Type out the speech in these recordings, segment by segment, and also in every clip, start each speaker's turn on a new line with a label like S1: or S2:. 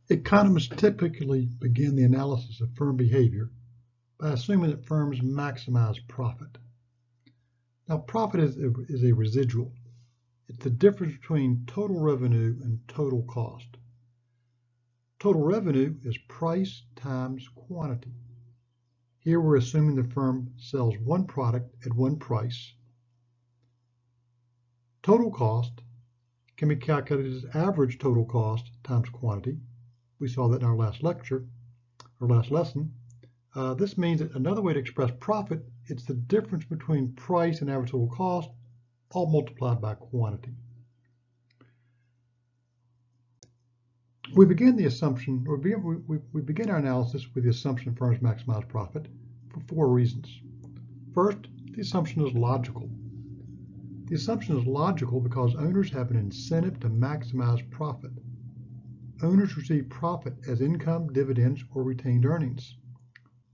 S1: Economists typically begin the analysis of firm behavior by assuming that firms maximize profit. Now, profit is a residual. It's the difference between total revenue and total cost. Total revenue is price times quantity. Here we're assuming the firm sells one product at one price. Total cost can be calculated as average total cost times quantity. We saw that in our last lecture, or last lesson. This means that another way to express profit, it's the difference between price and average total cost, all multiplied by quantity. We begin the assumption, or we begin our analysis with the assumption firms maximize profit for 4 reasons. First, the assumption is logical. The assumption is logical because owners have an incentive to maximize profit. Owners receive profit as income, dividends, or retained earnings.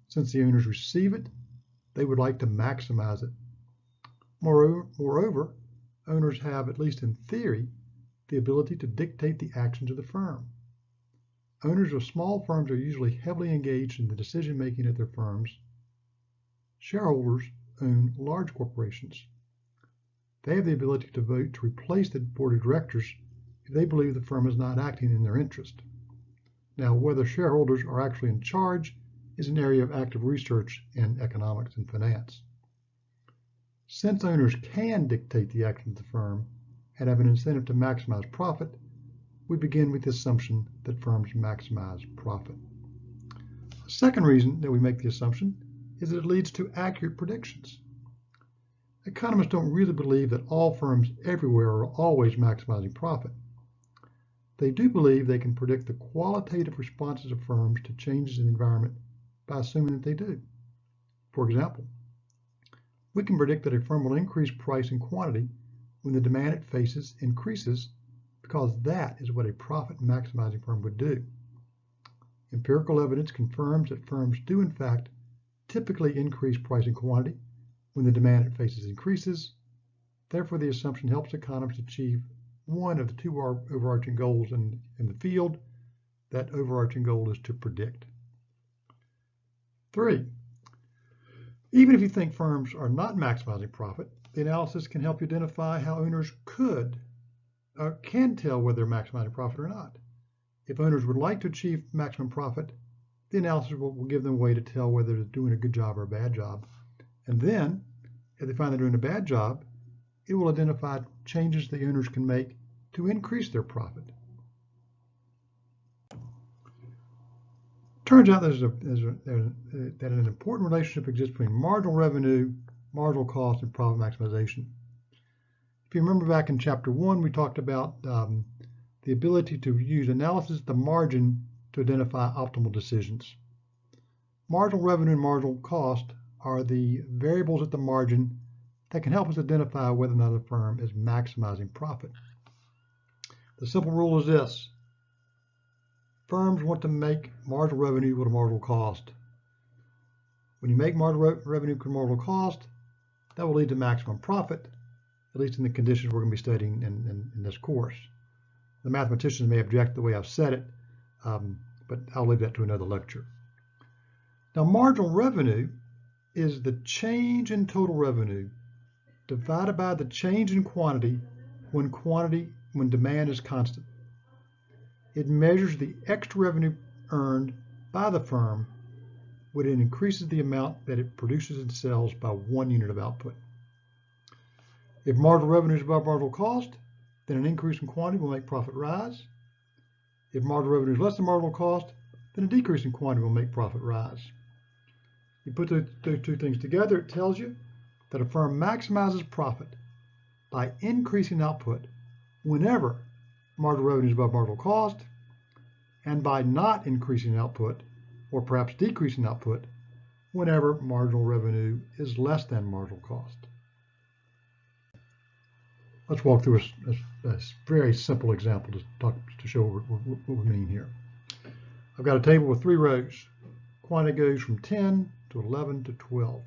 S1: Since the owners receive it, they would like to maximize it. Moreover, owners have, at least in theory, the ability to dictate the actions of the firm. Owners of small firms are usually heavily engaged in the decision-making at their firms. Shareholders own large corporations. They have the ability to vote to replace the board of directors if they believe the firm is not acting in their interest. Now, whether shareholders are actually in charge is an area of active research in economics and finance. Since owners can dictate the actions of the firm and have an incentive to maximize profit, we begin with the assumption that firms maximize profit. The second reason that we make the assumption is that it leads to accurate predictions. Economists don't really believe that all firms everywhere are always maximizing profit. They do believe they can predict the qualitative responses of firms to changes in the environment by assuming that they do. For example, we can predict that a firm will increase price and quantity when the demand it faces increases, because that is what a profit-maximizing firm would do. Empirical evidence confirms that firms do, in fact, typically increase price and quantity when the demand it faces increases. Therefore, the assumption helps economists achieve one of the 2 overarching goals in the field. That overarching goal is to predict. 3, even if you think firms are not maximizing profit, the analysis can help you identify how owners can tell whether they're maximizing profit or not. If owners would like to achieve maximum profit, the analysis will give them a way to tell whether they're doing a good job or a bad job. And then, if they find they're doing a bad job, it will identify changes the owners can make to increase their profit. Turns out that an important relationship exists between marginal revenue, marginal cost, and profit maximization. If you remember back in Chapter 1, we talked about the ability to use analysis at the margin to identify optimal decisions. Marginal revenue and marginal cost are the variables at the margin that can help us identify whether or not a firm is maximizing profit. The simple rule is this: firms want to make marginal revenue equal to marginal cost. When you make marginal revenue equal to marginal cost, that will lead to maximum profit, at least in the conditions we're going to be studying in this course. The mathematicians may object the way I've said it, but I'll leave that to another lecture. Now, marginal revenue is the change in total revenue divided by the change in quantity when demand is constant. It measures the extra revenue earned by the firm when it increases the amount that it produces and sells by 1 unit of output. If marginal revenue is above marginal cost, then an increase in quantity will make profit rise. If marginal revenue is less than marginal cost, then a decrease in quantity will make profit rise. You put those 2 things together, it tells you that a firm maximizes profit by increasing output whenever marginal revenue is above marginal cost, and by not increasing output, or perhaps decreasing output, whenever marginal revenue is less than marginal cost. Let's walk through a very simple example to show what we mean here. I've got a table with 3 rows. Quantity goes from 10 to 11 to 12.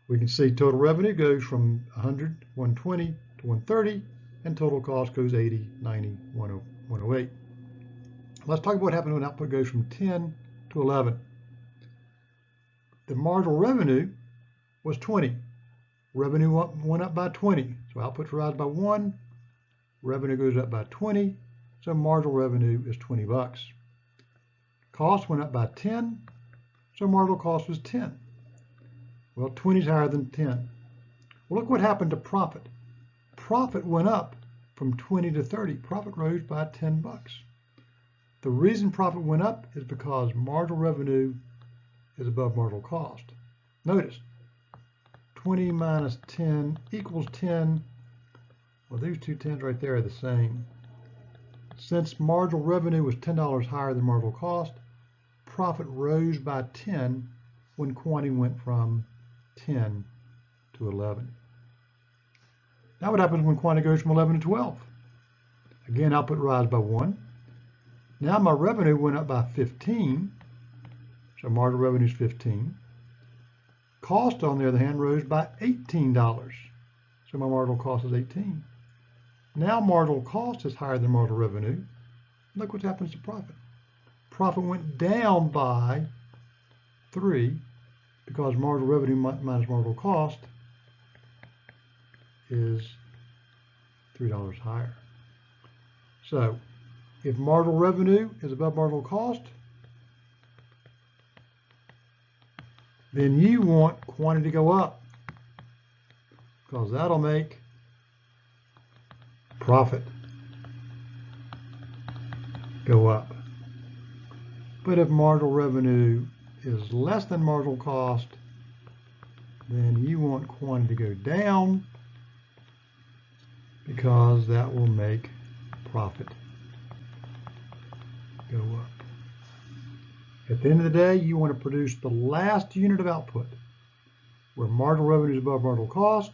S1: We can see total revenue goes from 100, 120 to 130, and total cost goes 80, 90, 108. Let's talk about what happens when output goes from 10 to 11. The marginal revenue was 20. Revenue went up by 20. So output rise by 1. Revenue goes up by 20. So marginal revenue is 20 bucks. Cost went up by 10. So marginal cost was 10. Well, 20 is higher than 10. Well, look what happened to profit. Profit went up from 20 to 30. Profit rose by 10 bucks. The reason profit went up is because marginal revenue is above marginal cost. Notice, 20 minus 10 equals 10. Well, these two 10s right there are the same. Since marginal revenue was $10 higher than marginal cost, profit rose by 10 when quantity went from 10 to 11. Now what happens when quantity goes from 11 to 12? Again, output rise by 1. Now my revenue went up by 15, so marginal revenue is 15. Cost, on the other hand, rose by $18, so my marginal cost is 18. Now marginal cost is higher than marginal revenue. Look what happens to profit. Profit went down by 3 because marginal revenue minus marginal cost is $3 higher. So if marginal revenue is above marginal cost, then you want quantity to go up because that'll make profit go up. But if marginal revenue is less than marginal cost, then you want quantity to go down because that will make profit go up. At the end of the day, you want to produce the last unit of output where marginal revenue is above marginal cost.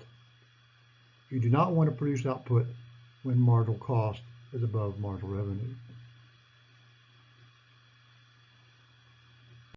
S1: You do not want to produce output when marginal cost is above marginal revenue.